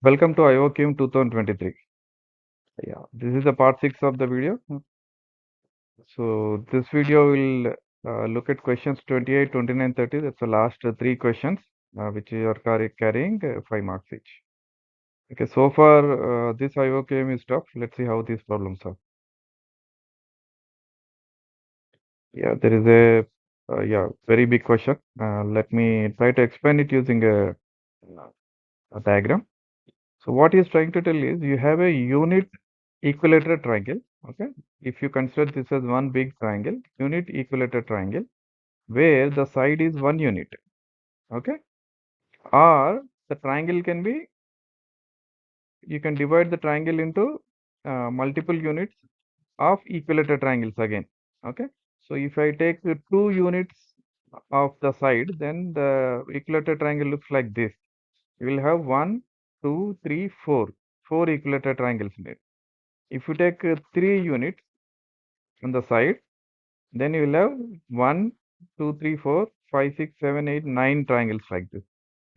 Welcome to IOQM 2023. Yeah, this is the part 6 of the video. So this video will look at questions 28, 29, 30. That's the last three questions, which you are carrying 5 marks each. Okay, so far this IOQM is tough. Let's see how these problems are. Yeah, there is a very big question. Let me try to explain it using a diagram. So what he is trying to tell is you have a unit equilateral triangle. Okay, if you consider this as one big triangle, unit equilateral triangle, where the side is 1 unit. Okay, or the triangle can be, you can divide the triangle into multiple units of equilateral triangles again. Okay, so if I take the 2 units of the side, then the equilateral triangle looks like this. You will have 1, 2, 3, 4, 4 equilateral triangles in it. If you take 3 units on the side, then you will have 1, 2, 3, 4, 5, 6, 7, 8, 9 triangles like this.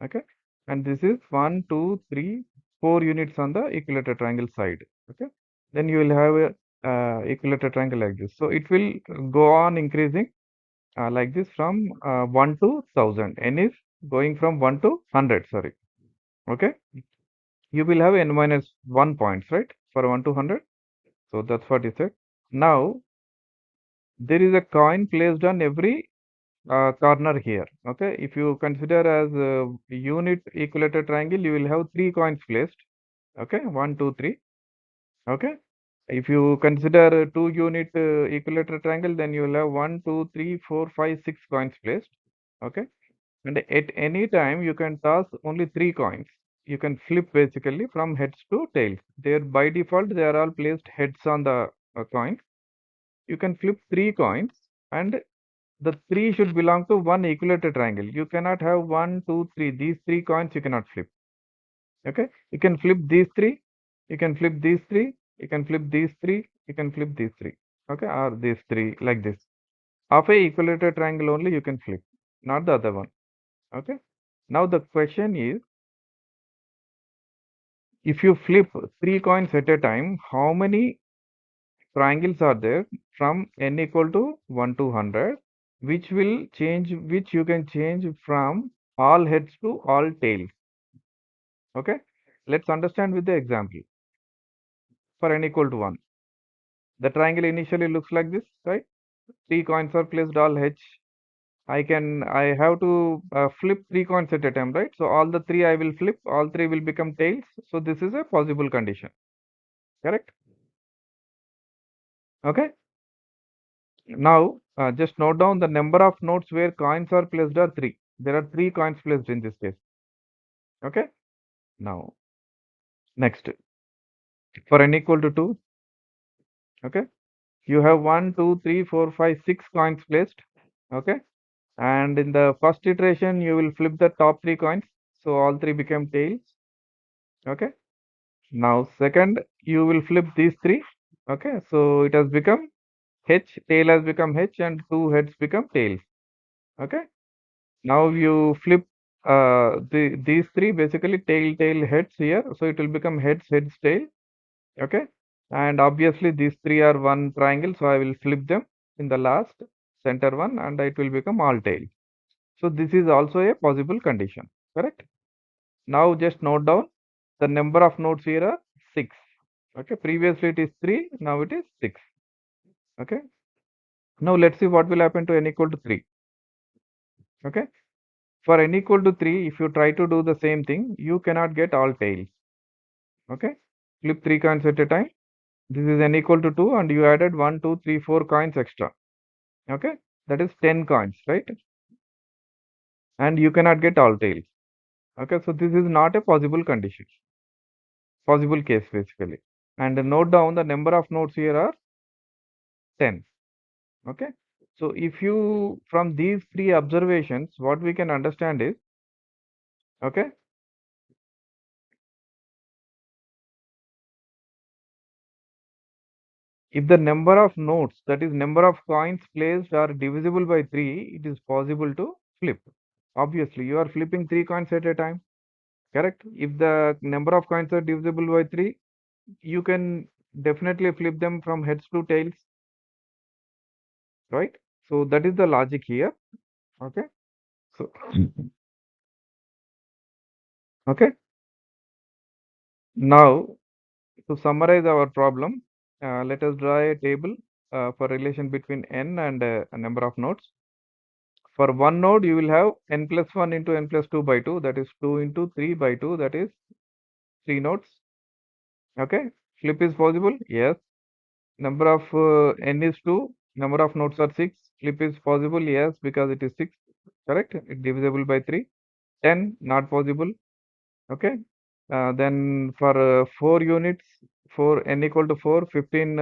Okay, and this is 1, 2, 3, 4 units on the equilateral triangle side. Okay, then you will have a equilateral triangle like this. So it will go on increasing like this from 1 to 1000. N is going from 1 to 100. Sorry. Okay, you will have n minus 1 points, right, for 1 to 100. So that's what it said. Now there is a coin placed on every corner here. Okay, if you consider as a unit equilateral triangle, you will have 3 coins placed. Okay, 1, 2, 3. Okay, if you consider a 2 unit equilateral triangle, then you will have 1, 2, 3, 4, 5, 6 coins placed. Okay, and at any time you can toss only 3 coins. You can flip basically from heads to tails. There by default they are all placed heads on the coins. You can flip 3 coins, and the three should belong to one equilateral triangle. You cannot have 1, 2, 3. These 3 coins you cannot flip. Okay, you can flip these three, you can flip these three, you can flip these three, you can flip these three. Okay, or these three like this. Of a equilateral triangle only you can flip, not the other one. Okay, now the question is, if you flip 3 coins at a time, how many triangles are there from n equal to 1 to 100, which will change, which you can change from all heads to all tails. Okay, let's understand with the example. For n equal to 1, the triangle initially looks like this, right? 3 coins are placed all h. I have to flip 3 coins at a time, right? So all the three I will flip, all three will become tails. So this is a possible condition, correct? Okay, now just note down the number of nodes where coins are placed are 3. There are 3 coins placed in this case. Okay, now next, for n equal to 2, okay, you have 1, 2, 3, 4, 5, 6 coins placed. Okay, and in the first iteration you will flip the top 3 coins, so all three become tails. Okay, now second you will flip these three. Okay, so it has become h, tail has become h, and 2 heads become tails. Okay, now you flip these three, basically tail heads here, so it will become heads tail. Okay, and obviously these three are one triangle, so I will flip them in the last center one, and it will become all tails. So this is also a possible condition, correct? Now just note down the number of nodes here are 6. Okay, previously it is 3, now it is 6. Okay, now let's see what will happen to n equal to 3. Okay, for n equal to 3, if you try to do the same thing, you cannot get all tails. Okay, flip 3 coins at a time. This is n equal to 2, and you added 1, 2, 3, 4 coins extra. Okay, that is 10 coins, right? And you cannot get all tails. Okay, so this is not a possible condition, possible case basically. And note down the number of nodes here are 10. Okay, so if you, from these three observations, what we can understand is, okay, if the number of nodes, that is number of coins placed, are divisible by 3, it is possible to flip. Obviously you are flipping 3 coins at a time. correct? If the number of coins are divisible by 3, you can definitely flip them from heads to tails, right? So that is the logic here. Okay. So okay. Now to summarize our problem, let us draw a table for relation between n and a number of nodes. For one node, you will have n plus 1 into n plus 2 by 2, that is 2 into 3 by 2, that is 3 nodes. Okay. Flip is possible? Yes. Number of n is 2, number of nodes are 6. Flip is possible? Yes, because it is 6. Correct? It divisible by 3. 10, not possible. Okay. Then for 4 units, for n equal to 4, 15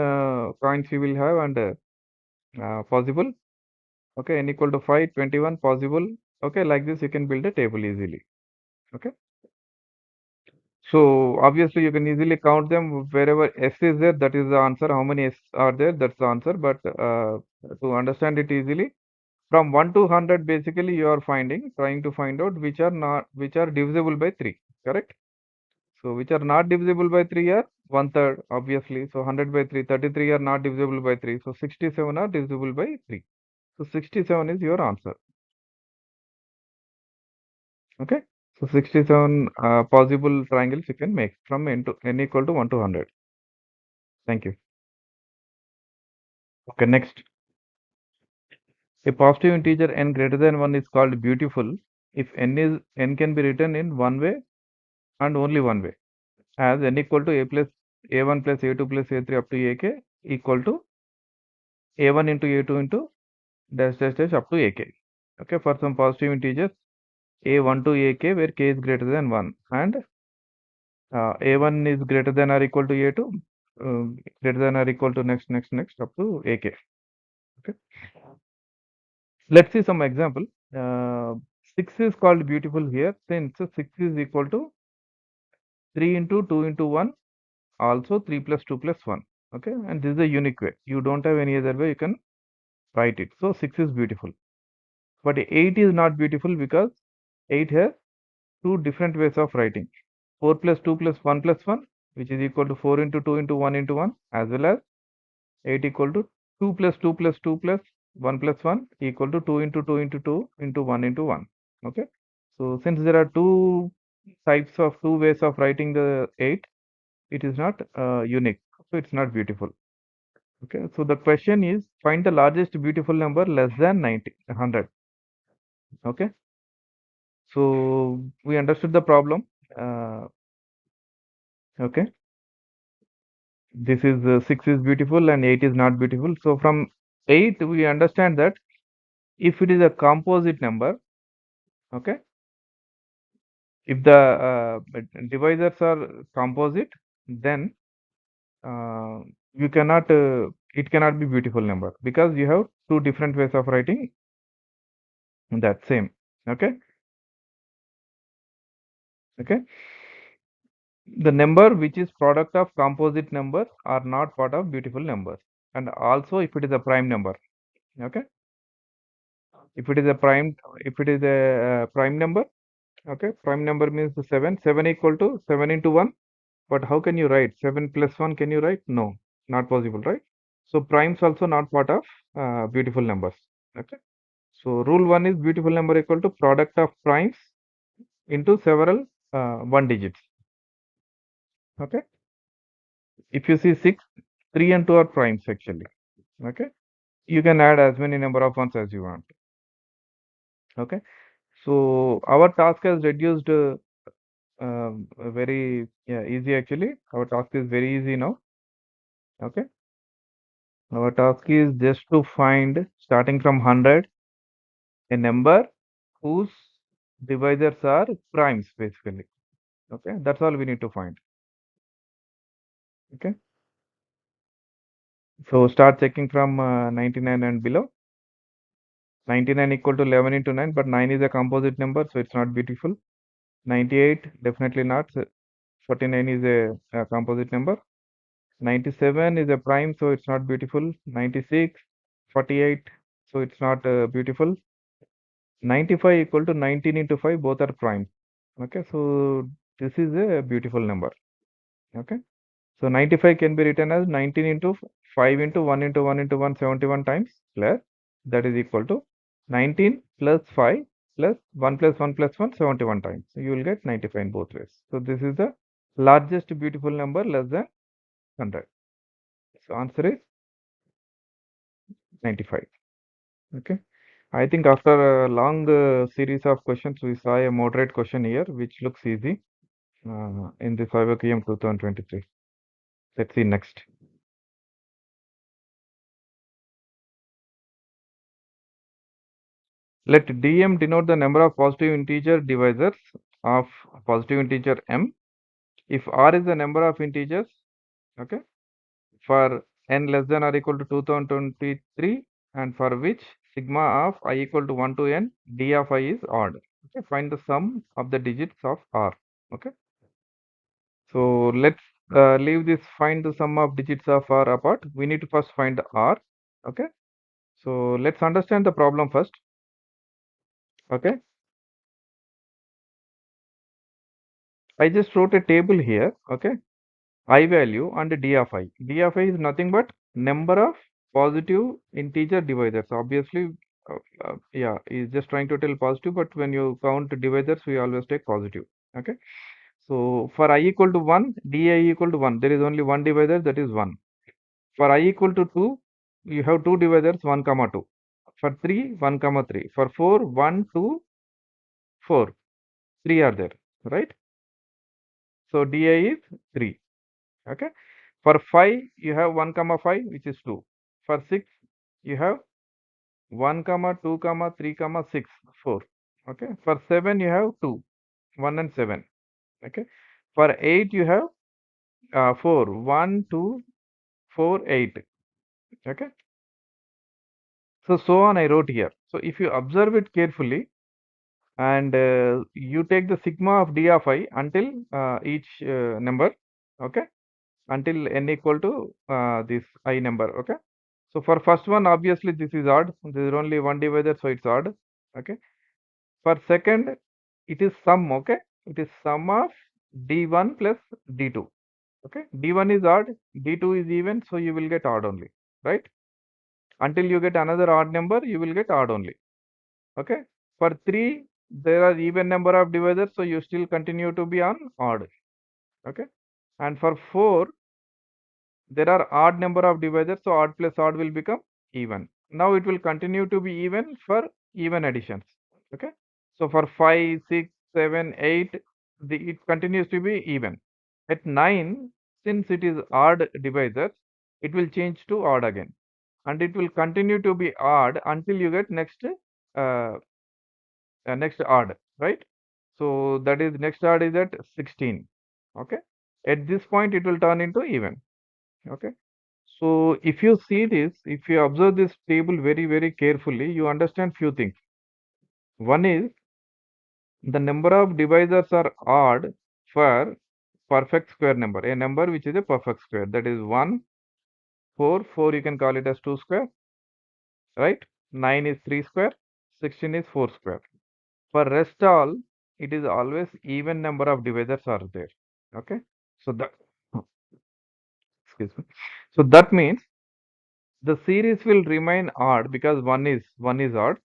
coins you will have and possible. Okay, n equal to 5, 21 possible. Okay, like this you can build a table easily. Okay. So obviously you can easily count them wherever S is there, that is the answer. How many S are there? That's the answer. But to understand it easily, from 1 to 100 basically you are trying to find out which are divisible by 3. Correct? So which are not divisible by 3 are one third, obviously. So 100 by 3, 33 are not divisible by 3. So 67 are divisible by 3. So 67 is your answer. Okay. So 67 possible triangles you can make from n equal to 1 to 100. Thank you. Okay, next. A positive integer n greater than 1 is called beautiful if n can be written in one way and only one way, as n equal to a plus a1 plus a2 plus a3 up to ak equal to a1 into a2 into dash dash dash up to ak. Okay, for some positive integers a1 to ak where k is greater than 1 and a1 is greater than or equal to a2 greater than or equal to next up to ak. Okay, let's see some example. uh, 6 is called beautiful here since 6 is equal to 3 into 2 into 1, also 3 plus 2 plus 1. Okay, and this is a unique way. You don't have any other way you can write it. So 6 is beautiful. But 8 is not beautiful because 8 has two different ways of writing. 4 plus 2 plus 1 plus 1, which is equal to 4 into 2 into 1 into 1, as well as 8 equal to 2 plus 2 plus 2 plus 1 plus 1 equal to 2 into 2 into 2 into 1 into 1. Okay. So since there are two ways of writing the 8, it is not unique. So it's not beautiful. Okay. So the question is find the largest beautiful number less than 90, 100. Okay. So we understood the problem. Okay. This is 6 is beautiful and 8 is not beautiful. So from 8 we understand that if it is a composite number, okay, if the divisors are composite, then uh, you cannot it cannot be beautiful number because you have two different ways of writing that same. Okay. Okay, the number which is product of composite numbers are not part of beautiful numbers, and also if it is a prime number. Okay, if it is a prime number. Okay, prime number means 7. 7 equal to 7 into 1. But how can you write 7 plus 1? Can you write? No, not possible, right? So primes also not part of beautiful numbers. Okay. So rule 1 is beautiful number equal to product of primes into several one digits. Okay. If you see 6, 3 and 2 are primes actually. Okay. You can add as many number of ones as you want. Okay. So our task has reduced very easy actually. Our task is very easy now. Okay. Our task is just to find, starting from 100, a number whose divisors are primes basically. Okay, that's all we need to find. Okay, so start checking from 99 and below. 99 equal to 11 into 9, but 9 is a composite number, so it's not beautiful. 98 definitely not. 49 is a composite number. 97 is a prime, so it's not beautiful. 96, 48, so it's not beautiful. 95 equal to 19 into 5, both are prime. Okay, so This is a beautiful number. Okay. So 95 can be written as 19 into 5 into 1 into 1 into 1 71 times plus that is equal to 19 plus 5 plus 1 plus 1 plus 1 71 times. So you will get 95 in both ways. So this is the largest beautiful number less than 100. So answer is 95. Okay. I think after a long series of questions, we saw a moderate question here, which looks easy in this IOQM 2023. Let's see next. Let dm denote the number of positive integer divisors of positive integer m. If r is the number of integers, okay, for n less than or equal to 2023 and for which sigma of I equal to 1 to n, d of I is odd. Okay, find the sum of the digits of r. Okay, so let's leave this find the sum of digits of r apart. We need to first find r. Okay, so let's understand the problem first. Okay, I just wrote a table here. Okay, I value and d of I. D of I is nothing but number of positive integer divisors. Obviously, yeah, is just trying to tell positive, but when you count divisors, we always take positive. Okay. So for I equal to 1, di equal to 1, there is only one divisor, that is 1. For I equal to 2, you have two divisors, 1 comma 2. For 3, 1 comma 3. For 4, 1, 2, 4. 3 are there, right? So di is 3. Okay. For 5, you have 1 comma 5, which is 2. For 6, you have 1 comma 2 comma 3 comma 6, 4. Okay. For 7, you have 2, 1 and 7. Okay. For 8, you have 4, 1, 2, 4, 8. Okay. So on I wrote here. So if you observe it carefully and you take the sigma of d of I until each number. Okay. Until n equal to this I number. Okay. So for first one, obviously this is odd. There is only one divisor, so it's odd. Okay. For second, it is sum. Okay. It is sum of d1 plus d2. Okay. d1 is odd, d2 is even, so you will get odd only. Right. Until you get another odd number, you will get odd only. Okay. For 3, there are even number of divisors, so you still continue to be on odd. Okay. And for 4, there are odd number of divisors, so odd plus odd will become even. Now it will continue to be even for even additions. Okay. So for 5, 6, 7, 8, it continues to be even. At 9, since it is odd divisors, it will change to odd again. And it will continue to be odd until you get uh, next odd, right? So that is next odd is at 16. Okay. At this point, it will turn into even. Okay. So if you see this, if you observe this table very, very carefully, you understand few things. One is the number of divisors are odd for perfect square number, a number which is a perfect square. That is 1, 4, 4 you can call it as 2 square, right? 9 is 3 square, 16 is 4 square. For rest all, it is always even number of divisors are there. Okay. So that, excuse me. So that means the series will remain odd because one is odd.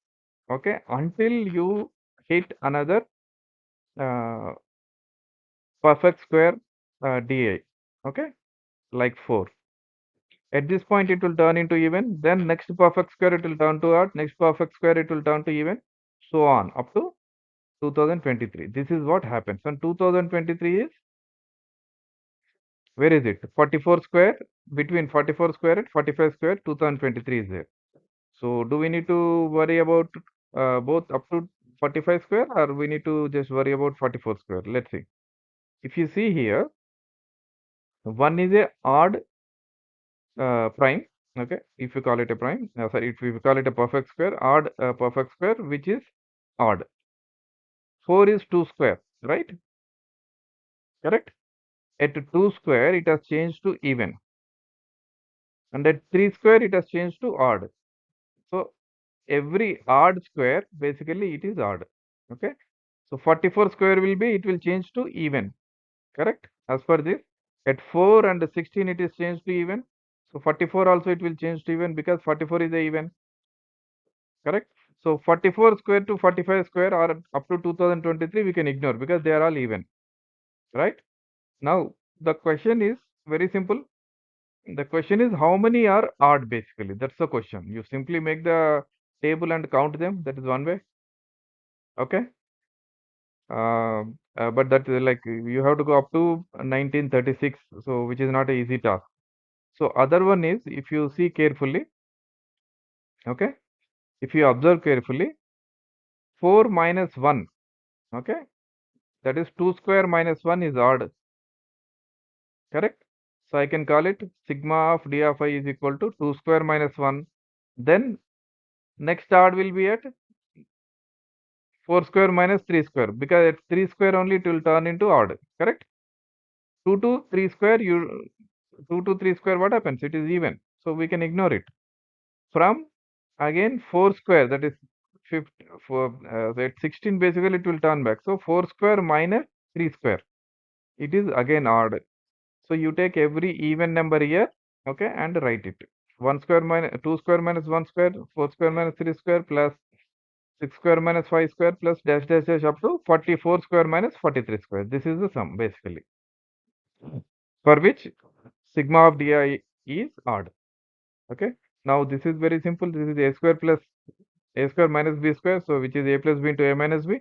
Okay, until you hit another uh, perfect square DA. Okay, like 4. At this point, it will turn into even. Then next perfect square, it will turn to odd. Next perfect square, it will turn to even. So on up to 2023. This is what happens. When 2023 is, where is it? 44 square, between 44 square and 45 square, 2023 is there. So do we need to worry about both up to 45 square, or we need to just worry about 44 square? Let's see. If you see here, 1 is a odd prime. Okay, if you call it a prime, sorry, if you call it a perfect square, odd perfect square, which is odd. 4 is 2 square, right? Correct. At 2 square, it has changed to even, and at 3 square, it has changed to odd. So every odd square, basically, it is odd. Okay. So 44 square will be, it will change to even. correct? As per this, at 4 and 16 it is changed to even. So 44 also it will change to even because 44 is a even, correct? So 44 square to 45 square or up to 2023 we can ignore because they are all even, right? Now the question is very simple. The question is how many are odd basically. That's the question. You simply make the table and count them. That is one way. Okay. But that like you have to go up to 1936. So which is not an easy task. So other one is if you see carefully. Okay. If you observe carefully, 4 minus 1. Okay. That is 2 square minus 1 is odd. Correct. So I can call it sigma of d of I is equal to 2 square minus 1. Then next odd will be at 4 square minus 3 square because at 3 square only it will turn into odd, correct? 2 to 3 square, 2 to 3 square, what happens? It is even. So we can ignore it. From again 4 square, that is 50, at 16 basically it will turn back. So 4 square minus 3 square, it is again odd. So you take every even number here, okay, and write it. 1 square minus 2 square minus 1 square, 4 square minus 3 square plus 6 square minus 5 square plus dash dash dash up to 44 square minus 43 square. This is the sum basically, for which sigma of di is odd. Okay. Now this is very simple. This is a square plus a square minus b square. So which is a plus b into a minus b.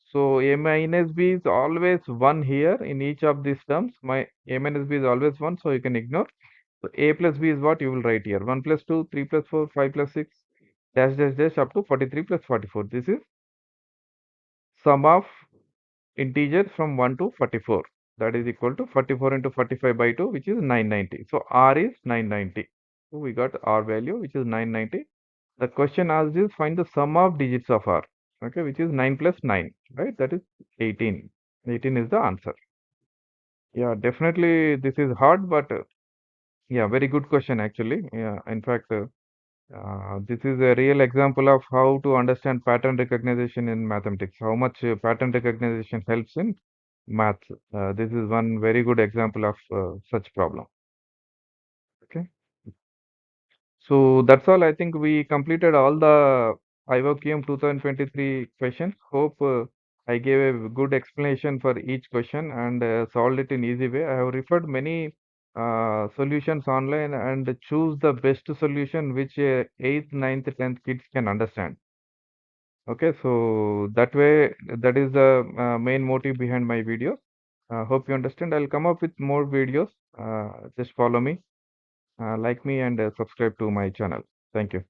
So a minus b is always 1 here in each of these terms. My a minus b is always 1. So you can ignore. So a plus b is what you will write here. 1 plus 2, 3 plus 4, 5 plus 6, dash dash dash up to 43 plus 44. This is sum of integers from 1 to 44. That is equal to 44 into 45 by 2, which is 990. So R is 990. So we got R value, which is 990. The question asked is find the sum of digits of R, okay, which is 9 plus 9, right? That is 18. 18 is the answer. Yeah, definitely this is hard, but yeah, very good question actually. Yeah, in fact, this is a real example of how to understand pattern recognition in mathematics, how much pattern recognition helps in math. This is one very good example of such problem. Okay. So that's all. I think we completed all the IOQM 2023 questions. Hope I gave a good explanation for each question and solved it in easy way. I have referred many solutions online and choose the best solution which 8th, 9th, 10th kids can understand. Okay, so that way, that is the main motive behind my videos. Hope you understand. I'll come up with more videos. Just follow me, like me, and subscribe to my channel. Thank you.